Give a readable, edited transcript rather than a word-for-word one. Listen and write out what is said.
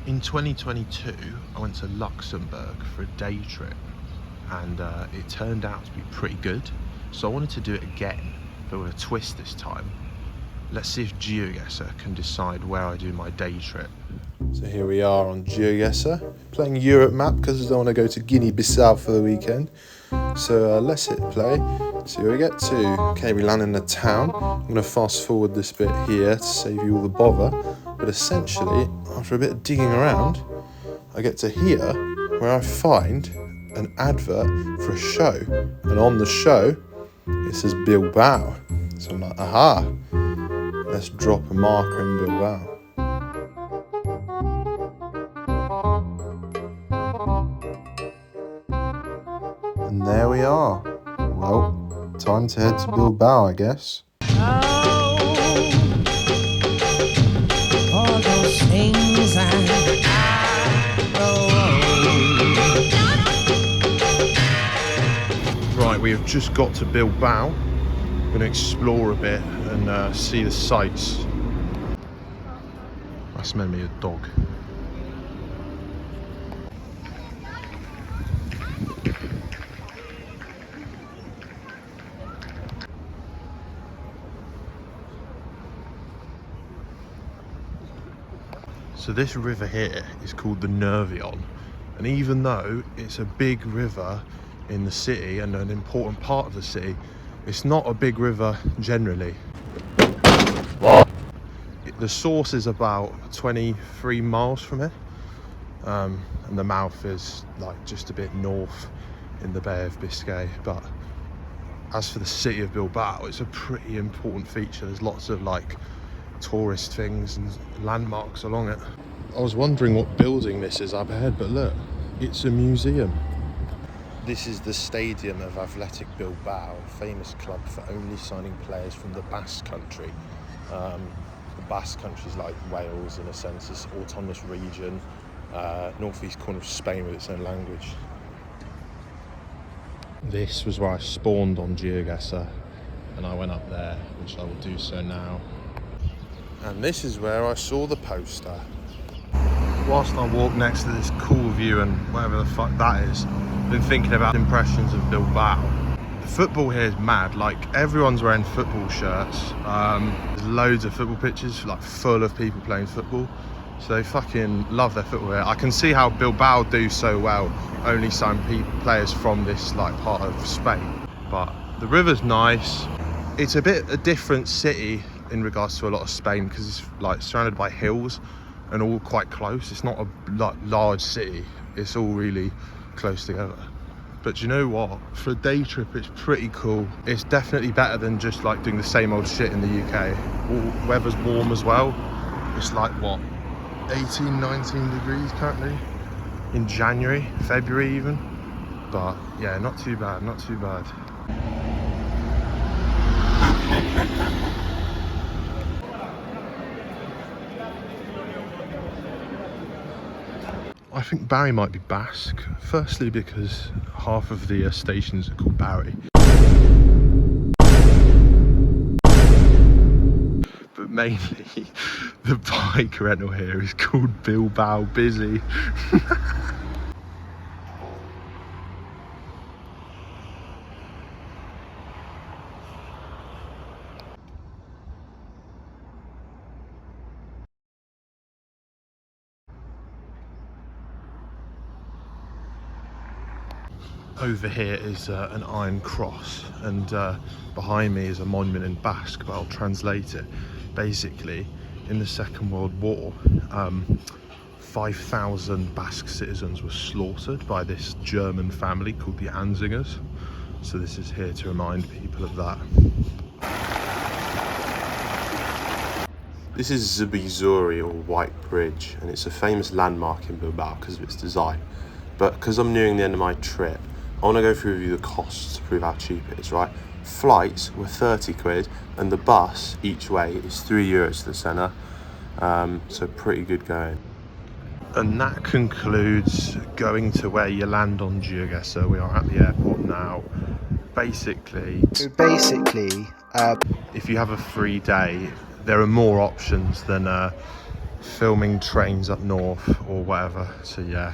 In 2022, I went to Luxembourg for a day trip, and it turned out to be pretty good. So I wanted to do it again, but with a twist this time. Let's see if Geoguessr can decide where I do my day trip. So here we are on Geoguessr, playing Europe map because I don't want to go to Guinea-Bissau for the weekend. So let's hit play, see where we get to. Okay, we land in a town. I'm going to fast forward this bit here to save you all the bother. But essentially, after a bit of digging around, I get to here where I find an advert for a show. And on the show, it says Bilbao. So I'm like, aha, let's drop a marker in Bilbao. And there we are. Well, time to head to Bilbao, I guess. All those things Right, we have just got to Bilbao. I'm going to explore a bit and see the sights. That's made me a dog. So this river here is called the Nervion, and even though it's a big river in the city and an important part of the city, it's not a big river generally. The source is about 23 miles from here, and the mouth is like just a bit north in the Bay of Biscay. But as for the city of Bilbao, it's a pretty important feature. There's lots of like tourist things and landmarks along it. I was wondering what building this is up ahead, but look, it's a museum. This is the stadium of Athletic Bilbao, a famous club for only signing players from the Basque Country. The Basque Country is like Wales in a sense, it's an autonomous region, northeast corner of Spain with its own language. This was where I spawned on Geoguessr, and I went up there, which I will do so now. And this is where I saw the poster. Whilst I walk next to this cool view and whatever the fuck that is, I've been thinking about impressions of Bilbao. The football here is mad, like everyone's wearing football shirts. There's loads of football pitches, like full of people playing football. So they fucking love their football here. I can see how Bilbao do so well, only sign players from this like part of Spain. But the river's nice. It's a bit a different city in regards to a lot of Spain because it's like surrounded by hills and all quite close. It's not a large city, it's all really close together. But you know what, for a day trip it's pretty cool. It's definitely better than just like doing the same old shit in the UK. Weather's warm as well. It's like what, 18, 19 degrees currently in January, February even. But yeah, not too bad, not too bad. I think Barry might be Basque, firstly because half of the stations are called Barry. But mainly, the bike rental here is called Bilbaobizi. Over here is an iron cross, and behind me is a monument in Basque, but I'll translate it. Basically, in the Second World War, 5,000 Basque citizens were slaughtered by this German family called the Anzingers. So this is here to remind people of that. This is Zubizuri, or White Bridge, and it's a famous landmark in Bilbao because of its design. But because I'm nearing the end of my trip, I want to go through with you the costs to prove how cheap it is, right? Flights were 30 quid, and the bus each way is €3 to the centre, so pretty good going. And that concludes going to where you land on Geoguessr. We are at the airport now. Basically, if you have a free day, there are more options than filming trains up north or whatever. So yeah,